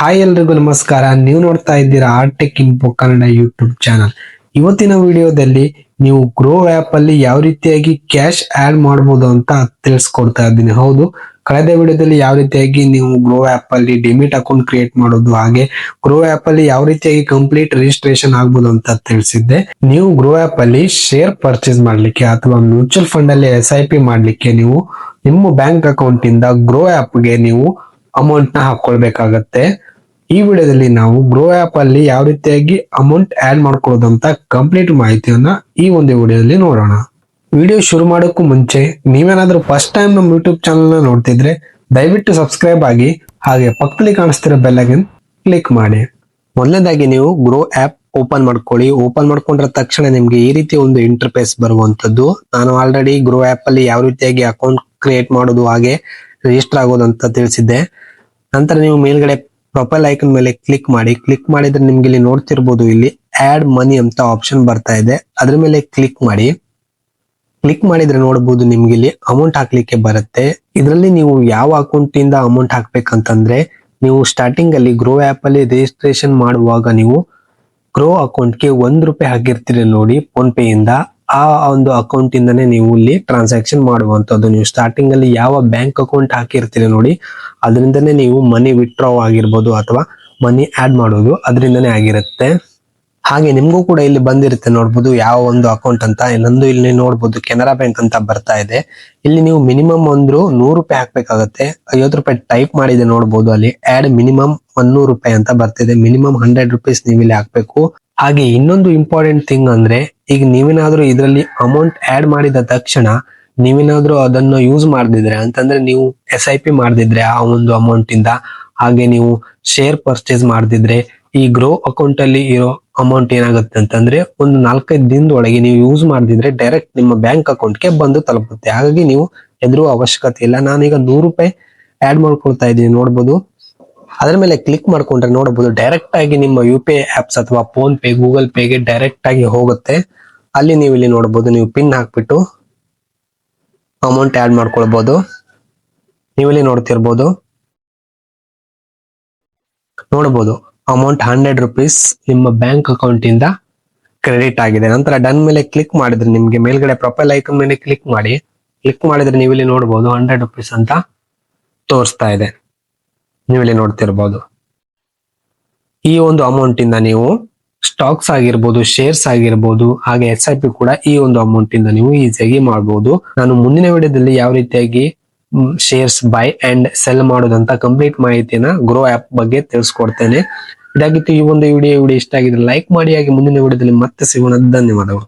Hi ಎಲ್ರಿಗೂ ನಮಸ್ಕಾರ. ನೀವು ನೋಡ್ತಾ ಇದ್ದೀರಾ Artek info Kannada YouTube channel. ಇವತ್ತಿನ ವಿಡಿಯೋದಲ್ಲಿ ನೀವು ಗ್ರೋ ಆಪ್ ಅಲ್ಲಿ ಯಾವ ರೀತಿಯಾಗಿ ಕ್ಯಾಶ್ ಆಡ್ ಮಾಡಬಹುದು ಅಂತ ತಿಳಿಸ್ಕೊಡ್ತಾ ಇದ್ದೀನಿ. ಹೌದು, ಕಳೆದ ವಿಡಿಯೋದಲ್ಲಿ ಯಾವ ರೀತಿಯಾಗಿ ನೀವು ಗ್ರೋ ಆಪ್ ಅಲ್ಲಿ ಡಿಮಿಟ್ ಅಕೌಂಟ್ ಕ್ರಿಯೇಟ್ ಮಾಡೋದು, ಹಾಗೆ ಗ್ರೋ ಆಪ್ ಅಲ್ಲಿ ಯಾವ ರೀತಿಯಾಗಿ ಕಂಪ್ಲೀಟ್ ರಿಜಿಸ್ಟ್ರೇಷನ್ ಆಗ್ಬೋದು ಅಂತ ತಿಳಿಸಿದ್ದೆ. ನೀವು ಗ್ರೋ ಆಪ್ ಅಲ್ಲಿ ಶೇರ್ ಪರ್ಚೇಸ್ ಮಾಡ್ಲಿಕ್ಕೆ ಅಥವಾ ಮ್ಯೂಚುವಲ್ ಫಂಡ್ ಅಲ್ಲಿ SIP ಮಾಡ್ಲಿಕ್ಕೆ ನೀವು ನಿಮ್ಮ ಬ್ಯಾಂಕ್ ಅಕೌಂಟ್ ಇಂದ ಗ್ರೋ ಆಪ್ ಗೆ ನೀವು ಅಮೌಂಟ್ ನ ಹಾಕೊಳ್ಬೇಕಾಗತ್ತೆ. ಈ ವಿಡಿಯೋದಲ್ಲಿ ನಾವು ಗ್ರೋ ಆಪ್ ಅಲ್ಲಿ ಯಾವ ರೀತಿಯಾಗಿ ಅಮೌಂಟ್ ಆಡ್ ಮಾಡ್ಕೊಳ್ಳೋದು ಅಂತ ಕಂಪ್ಲೀಟ್ ಮಾಹಿತಿಯನ್ನ ಈ ಒಂದು ವಿಡಿಯೋದಲ್ಲಿ ನೋಡೋಣ. ವಿಡಿಯೋ ಶುರು ಮಾಡೋಕ್ಕೂ ಮುಂಚೆ ನೀವೇನಾದ್ರೂ ಫಸ್ಟ್ ಟೈಮ್ ನಮ್ಮ ಯೂಟ್ಯೂಬ್ ಚಾನಲ್ ನ ನೋಡ್ತಿದ್ರೆ ದಯವಿಟ್ಟು ಸಬ್ಸ್ಕ್ರೈಬ್ ಆಗಿ, ಹಾಗೆ ಪಕ್ಕದಲ್ಲಿ ಕಾಣಿಸ್ತಿರೋ ಬೆಲ್ ಐಕಾನ್ ಕ್ಲಿಕ್ ಮಾಡಿ. ಮೊದಲನೇದಾಗಿ ನೀವು ಗ್ರೋ ಆಪ್ ಓಪನ್ ಮಾಡ್ಕೊಳ್ಳಿ. ಓಪನ್ ಮಾಡ್ಕೊಂಡ್ರ ತಕ್ಷಣ ನಿಮ್ಗೆ ಈ ರೀತಿ ಒಂದು ಇಂಟರ್ಫೇಸ್ ಬರುವಂತದ್ದು. ನಾನು ಆಲ್ರೆಡಿ ಗ್ರೋ ಆಪ್ ಅಲ್ಲಿ ಯಾವ ರೀತಿಯಾಗಿ ಅಕೌಂಟ್ ಕ್ರಿಯೇಟ್ ಮಾಡೋದು ಹಾಗೆ ರಿಜಿಸ್ಟರ್ ಆಗೋದು ಅಂತ ತಿಳಿಸಿದ್ದೆ. ನಂತರ ನೀವು ಮೇಲ್ಗಡೆ ಪ್ರೊಫೈಲ್ ಐಕನ್ ಮೇಲೆ ಕ್ಲಿಕ್ ಮಾಡಿ. ಕ್ಲಿಕ್ ಮಾಡಿದ್ರೆ ನಿಮ್ಗೆ ಇಲ್ಲಿ ನೋಡ್ತಿರ್ಬೋದು, ಇಲ್ಲಿ ಆಡ್ ಮನಿ ಅಂತ ಆಪ್ಷನ್ ಬರ್ತಾ ಇದೆ. ಅದ್ರ ಮೇಲೆ ಕ್ಲಿಕ್ ಮಾಡಿ. ಕ್ಲಿಕ್ ಮಾಡಿದ್ರೆ ನೋಡಬಹುದು ನಿಮ್ಗೆ ಇಲ್ಲಿ ಅಮೌಂಟ್ ಹಾಕ್ಲಿಕ್ಕೆ ಬರುತ್ತೆ. ಇದರಲ್ಲಿ ನೀವು ಯಾವ ಅಕೌಂಟ್ ಇಂದ ಅಮೌಂಟ್ ಹಾಕ್ಬೇಕಂತಂದ್ರೆ, ನೀವು ಸ್ಟಾರ್ಟಿಂಗ್ ಅಲ್ಲಿ ಗ್ರೋ ಆಪ್ ಅಲ್ಲಿ ರಿಜಿಸ್ಟ್ರೇಷನ್ ಮಾಡುವಾಗ ನೀವು ಗ್ರೋ ಅಕೌಂಟ್ಗೆ ₹1 ಹಾಕಿರ್ತೀರಿ ನೋಡಿ ಫೋನ್ ಪೇ ಇಂದ, ಆ ಒಂದು ಅಕೌಂಟ್ ಇಂದಾನೆ ನೀವು ಇಲ್ಲಿ ಟ್ರಾನ್ಸಾಕ್ಷನ್ ಮಾಡುವಂತದ್ದು. ನೀವು ಸ್ಟಾರ್ಟಿಂಗ್ ಅಲ್ಲಿ ಯಾವ ಬ್ಯಾಂಕ್ ಅಕೌಂಟ್ ಹಾಕಿರ್ತೀರಿ ನೋಡಿ, ಅದರಿಂದನೇ ನೀವು ಮನಿ ವಿತ್ಡ್ರಾ ಆಗಿರ್ಬೋದು ಅಥವಾ ಮನಿ ಆಡ್ ಮಾಡೋದು ಅದರಿಂದನೇ ಆಗಿರುತ್ತೆ. ಹಾಗೆ ನಿಮ್ಗೂ ಕೂಡ ಇಲ್ಲಿ ಬಂದಿರುತ್ತೆ ನೋಡ್ಬೋದು ಯಾವ ಒಂದು ಅಕೌಂಟ್ ಅಂತ. ನಂದು ಇಲ್ಲಿ ನೋಡ್ಬೋದು ಕೆನರಾ ಬ್ಯಾಂಕ್ ಅಂತ ಬರ್ತಾ ಇದೆ. ಇಲ್ಲಿ ನೀವು ಮಿನಿಮಮ್ ಒಂದು ₹100 ಹಾಕ್ಬೇಕಾಗತ್ತೆ. ₹50 ಟೈಪ್ ಮಾಡಿದೆ ನೋಡ್ಬೋದು, ಅಲ್ಲಿ ಆಡ್ ಮಿನಿಮಮ್ ₹100 ಅಂತ ಬರ್ತಿದೆ. ಮಿನಿಮಮ್ ₹100 ನೀವು ಇಲ್ಲಿ ಹಾಕ್ಬೇಕು. ಹಾಗೆ ಇನ್ನೊಂದು ಇಂಪಾರ್ಟೆಂಟ್ ಥಿಂಗ್ ಅಂದ್ರೆ, ಈಗ ನೀವೇನಾದ್ರೂ ಇದರಲ್ಲಿ ಅಮೌಂಟ್ ಆಡ್ ಮಾಡಿದ ತಕ್ಷಣ ನೀವೇನಾದ್ರೂ ಅದನ್ನ ಯೂಸ್ ಮಾಡ್ದಿದ್ರೆ ಅಂತಂದ್ರೆ, ನೀವು SIP ಮಾಡ್ದಿದ್ರೆ ಆ ಒಂದು ಅಮೌಂಟ್ ಇಂದ, ಹಾಗೆ ನೀವು ಶೇರ್ ಪರ್ಚೇಸ್ ಮಾಡ್ದಿದ್ರೆ, ಈ ಗ್ರೋ ಅಕೌಂಟ್ ಅಲ್ಲಿ ಇರೋ ಅಮೌಂಟ್ ಏನಾಗುತ್ತೆ ಅಂತಂದ್ರೆ ಒಂದು 4-5 ದಿನದೊಳಗೆ ನೀವು ಯೂಸ್ ಮಾಡ್ದಿದ್ರೆ ಡೈರೆಕ್ಟ್ ನಿಮ್ಮ ಬ್ಯಾಂಕ್ ಅಕೌಂಟ್ಗೆ ಬಂದು ತಲುಪುತ್ತೆ. ಹಾಗಾಗಿ ನೀವು ಹೆದರುವ ಅವಶ್ಯಕತೆ ಇಲ್ಲ. ನಾನೀಗ ₹100 ಆಡ್ ಮಾಡ್ಕೊಳ್ತಾ ಇದ್ದೀನಿ ನೋಡ್ಬೋದು. ಅದ್ರ ಮೇಲೆ ಕ್ಲಿಕ್ ಮಾಡ್ಕೊಂಡ್ರೆ ನೋಡಬಹುದು ಡೈರೆಕ್ಟ್ ಆಗಿ ನಿಮ್ಮ UPI ಆಪ್ಸ್ ಅಥವಾ ಫೋನ್ ಪೇ, ಗೂಗಲ್ ಪೇಗೆ ಡೈರೆಕ್ಟ್ ಆಗಿ ಹೋಗುತ್ತೆ. ಅಲ್ಲಿ ನೀವು ಇಲ್ಲಿ ನೋಡಬಹುದು, ನೀವು ಪಿನ್ ಹಾಕ್ಬಿಟ್ಟು ಅಮೌಂಟ್ ಆಡ್ ಮಾಡ್ಕೊಳ್ಬಹುದು. ನೀವು ಇಲ್ಲಿ ನೋಡ್ತಿರ್ಬೋದು, ನೋಡಬಹುದು ಅಮೌಂಟ್ ₹100 ನಿಮ್ಮ ಬ್ಯಾಂಕ್ ಅಕೌಂಟ್ ಇಂದ ಕ್ರೆಡಿಟ್ ಆಗಿದೆ. ನಂತರ ಡನ್ ಮೇಲೆ ಕ್ಲಿಕ್ ಮಾಡಿದ್ರೆ ನಿಮ್ಗೆ ಮೇಲ್ಗಡೆ ಪ್ರೊಫೈಲ್ ಐಕನ್ ಮೇಲೆ ಕ್ಲಿಕ್ ಮಾಡಿ. ಕ್ಲಿಕ್ ಮಾಡಿದ್ರೆ ನೀವು ಇಲ್ಲಿ ನೋಡಬಹುದು ₹100 ಅಂತ ತೋರಿಸ್ತಾ ಇದೆ. ನೀವು ಇಲ್ಲಿ ನೋಡ್ತಿರ್ಬೋದು. ಈ ಒಂದು ಅಮೌಂಟ್ ಇಂದ ನೀವು ಸ್ಟಾಕ್ಸ್ ಆಗಿರ್ಬೋದು, ಶೇರ್ಸ್ ಆಗಿರ್ಬೋದು, ಹಾಗೆ SIP ಕೂಡ ಈ ಒಂದು ಅಮೌಂಟ್ ಇಂದ ನೀವು ಈಸಿಯಾಗಿ ಮಾಡಬಹುದು. ನಾನು ಮುಂದಿನ ವಿಡಿಯೋದಲ್ಲಿ ಯಾವ ರೀತಿಯಾಗಿ ಶೇರ್ಸ್ ಬೈ ಅಂಡ್ ಸೆಲ್ ಮಾಡೋದಂತ ಕಂಪ್ಲೀಟ್ ಮಾಹಿತಿನ ಗ್ರೋ ಆಪ್ ಬಗ್ಗೆ ತಿಳಿಸ್ಕೊಡ್ತೇನೆ. ಇದಾಗಿತ್ತು ಈ ಒಂದು ವಿಡಿಯೋ ಇಷ್ಟ ಆಗಿದ್ರೆ ಲೈಕ್ ಮಾಡಿ, ಹಾಗೆ ಮುಂದಿನ ವಿಡಿಯೋದಲ್ಲಿ ಮತ್ತೆ ಸಿಗೋಣ. ಧನ್ಯವಾದಗಳು.